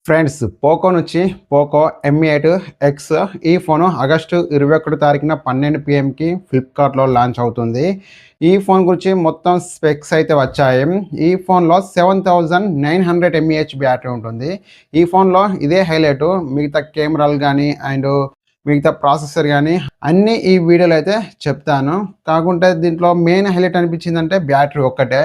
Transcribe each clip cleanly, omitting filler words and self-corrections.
Friends, Poco నుంచి Poco M8 X ఈ phone August 21 తారీఖున 12 PMకి ఫ్లిప్కార్ట్లో లాంచ్ అవుతుంది. ఈ ఫోన్ గురించి మొత్తం స్పెక్స్ అయితే వచ్చాయి. ఈ ఫోన్లో 7900 mAh బ్యాటరీ ఉంటుంది. ఈ ఫోన్లో ఇదే హైలైట్, మిగతా కెమెరాలు కానీ అండ్ మిగతా ప్రాసెసర్ కానీ అన్నీ ఈ వీడియోలో అయితే చెప్తాను. కాకుంటే దీంట్లో మెయిన్ హైలైట్ అనిపించిందంటే బ్యాటరీ ఒక్కటే.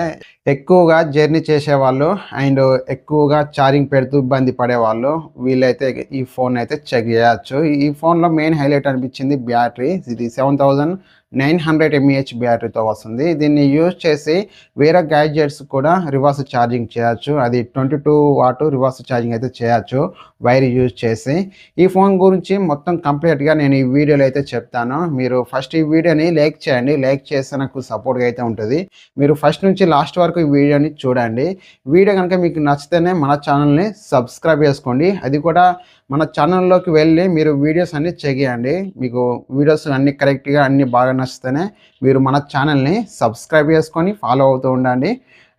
ఎక్కువగా జర్నీ చేసేవాళ్ళు అండ్ ఎక్కువగా ఛార్జింగ్ పెడుతూ ఇబ్బంది పడేవాళ్ళు వీళ్ళైతే ఈ ఫోన్ అయితే చెక్ చేయొచ్చు. ఈ ఫోన్లో మెయిన్ హైలైట్ అనిపించింది బ్యాటరీ. ఇది 7900 mAh బ్యాటరీతో వస్తుంది. దీన్ని యూజ్ చేసి వేరే గ్యాడ్జెట్స్ కూడా రివర్స్ ఛార్జింగ్ చేయొచ్చు. అది 22 వాట్ రివర్స్ ఛార్జింగ్ అయితే చేయొచ్చు వైర్ యూజ్ చేసి. ఈ ఫోన్ గురించి మొత్తం కంప్లీట్గా నేను ఈ వీడియోలో అయితే చెప్తాను. మీరు ఫస్ట్ ఈ వీడియోని లైక్ చేయండి. లైక్ చేస్తే నాకు సపోర్ట్గా అయితే ఉంటుంది. మీరు ఫస్ట్ నుంచి లాస్ట్ వరకు ఈ వీడియోని చూడండి. వీడియో కనుక మీకు నచ్చితేనే మన ఛానల్ని సబ్స్క్రైబ్ చేసుకోండి. అది కూడా మన ఛానల్లోకి వెళ్ళి మీరు వీడియోస్ అన్నీ చెక్ చేయండి. మీకు వీడియోస్ అన్నీ కరెక్ట్గా అన్నీ బాగా నచ్చితేనే మీరు మన ఛానల్ని సబ్స్క్రైబ్ చేసుకొని ఫాలో అవుతూ ఉండండి.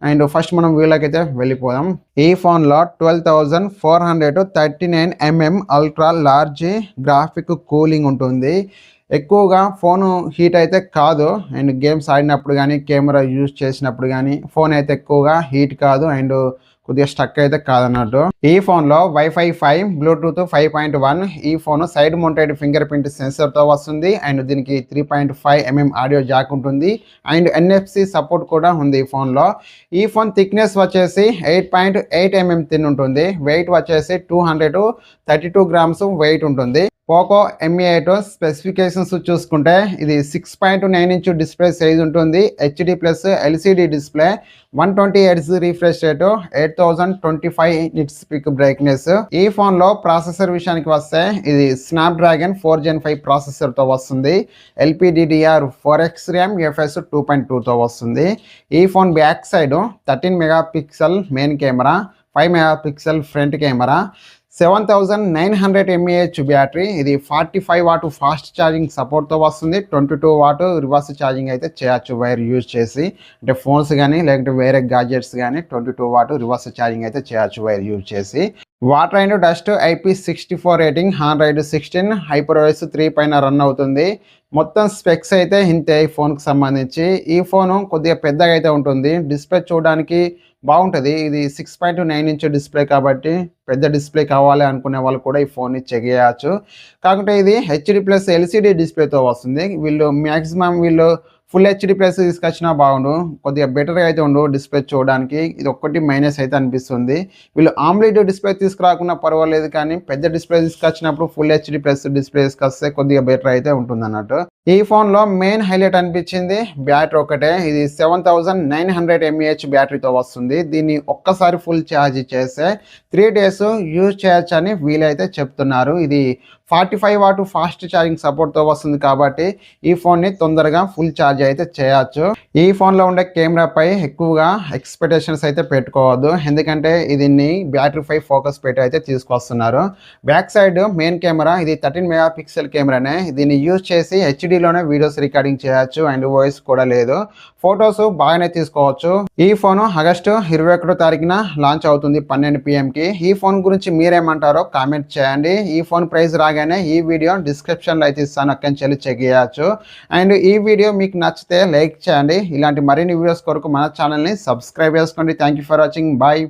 అండ్ ఫస్ట్ మనం వీడియోకి అయితే వెళ్ళిపోదాం. ఈ ఫోన్లో 12439 mm ultra large graphic cooling ఉంటుంది. ఎక్కువగా ఫోను హీట్ అయితే కాదు. అండ్ గేమ్స్ ఆడినప్పుడు కానీ కెమెరా యూజ్ చేసినప్పుడు కానీ ఫోన్ అయితే ఎక్కువగా హీట్ కాదు అండ్ కొద్దిగా స్టక్ అయితే కాదన్నట్టు. ఈ ఫోన్లో వైఫై 5 బ్లూటూత్ 5.1 ఈ phone side mounted finger print సెన్సర్తో వస్తుంది. అండ్ దీనికి 3.5 mm ఆడియో జాక్ ఉంటుంది అండ్ NFC సపోర్ట్ కూడా ఉంది ఈ ఫోన్లో. ఈ ఫోన్ థిక్నెస్ వచ్చేసి 8.8 mm థిన్ ఉంటుంది. వెయిట్ వచ్చేసి 232 grams వెయిట్ ఉంటుంది. పోకో M8 స్పెసిఫికేషన్స్ చూసుకుంటే ఇది 6.9 ఇంచ్ డిస్ప్లే సైజ్ ఉంటుంది. HD+ LCD display, 120 Hz refresh rate, 8025 nits peak brightness. ఈ ఫోన్లో ప్రాసెసర్ విషయానికి వస్తే ఇది స్నాప్డ్రాగన్ 4 Gen 5 ప్రాసెసర్తో వస్తుంది. LPDDR4X ర్యామ్, UFS 2.2తో వస్తుంది. ఈ phone back side 13 MP main camera, 5 MP front camera, 7900 mAh battery. ఇది 45 వాట్ ఫాస్ట్ ఛార్జింగ్ సపోర్ట్తో వస్తుంది. 22 వాట్ రివర్స్ ఛార్జింగ్ అయితే చేయొచ్చు వైర్ యూజ్ చేసి. అంటే ఫోన్స్ కానీ లేకపోతే వేరే గ్యాడ్జెట్స్ కానీ 22 వాట్ రివర్స్ ఛార్జింగ్ అయితే చేయొచ్చు వైర్ యూజ్ చేసి. Water and dust IP64 rating, Android 16, HyperOS 3 పైన రన్ అవుతుంది. మొత్తం స్పెక్స్ అయితే ఇంతే ఈ ఫోన్కి సంబంధించి. ఈ ఫోను కొద్దిగా పెద్దగా అయితే ఉంటుంది. డిస్ప్లే చూడడానికి బాగుంటుంది. ఇది 6.9 ఇంచ్ డిస్ప్లే కాబట్టి పెద్ద డిస్ప్లే కావాలి అనుకునే వాళ్ళు కూడా ఈ ఫోన్ని చెక్ చేయవచ్చు. కాకుంటే ఇది HD+ LCD డిస్ప్లేతో వస్తుంది. వీళ్ళు ఫుల్ HD+ తీసుకొచ్చినా బాగుండు, కొద్దిగా బెటర్గా అయితే ఉండు డిస్ప్లే చూడడానికి. ఇది ఒక్కటి మైనస్ అయితే అనిపిస్తుంది. వీళ్ళు ఆమ్లెట్ డిస్ప్లే తీసుకురాకున్నా పర్వాలేదు, కానీ పెద్ద డిస్ప్లే తీసుకొచ్చినప్పుడు ఫుల్ HD+ డిస్ప్లే తీసుకొస్తే కొద్దిగా బెటర్ అయితే ఉంటుంది అన్నట్టు. ఈ ఫోన్లో మెయిన్ హైలైట్ అనిపించింది బ్యాటరీ ఒకటే. ఇది 7900 mAh బ్యాటరీతో వస్తుంది. దీన్ని ఒక్కసారి ఫుల్ ఛార్జ్ చేస్తే 3 days యూజ్ చేయొచ్చు అని వీలైతే చెప్తున్నారు. ఇది 45 వాట్ ఫాస్ట్ ఛార్జింగ్ సపోర్ట్తో వస్తుంది కాబట్టి ఈ ఫోన్ని తొందరగా ఫుల్ ఛార్జ్ అయితే చేయొచ్చు. ఈ ఫోన్లో ఉండే కెమెరాపై ఎక్కువగా ఎక్స్పెక్టేషన్స్ అయితే పెట్టుకోవద్దు, ఎందుకంటే దీన్ని బ్యాటరీపై ఫోకస్ పెట్టి అయితే తీసుకొస్తున్నారు. బ్యాక్ సైడ్ మెయిన్ కెమెరా ఇది 13 MP కెమెరానే. దీన్ని యూజ్ చేసి HDలోనే వీడియోస్ రికార్డింగ్ చేయొచ్చు అండ్ వాయిస్ కూడా లేదు. ఫొటోస్ బాగానే తీసుకోవచ్చు. ఈ ఫోన్ ఆగస్టు 21 తారీఖున లాంచ్ అవుతుంది 12 PMకి. ఈ ఫోన్ గురించి మీరేమంటారో కామెంట్ చేయండి. ఈ ఫోన్ ప్రైస్ రాగానే ఈ వీడియో డిస్క్రిప్షన్లో అయితే ఇస్తాను, అక్కడి నుంచి వెళ్ళి చెక్ చేయొచ్చు. అండ్ ఈ వీడియో మీకు నచ్చితే లైక్ చేయండి. ఇలాంటి మరిన్ని వీడియోస్ కొరకు మన ఛానల్ని సబ్స్క్రైబ్ చేసుకోండి. Thank you for watching. Bye.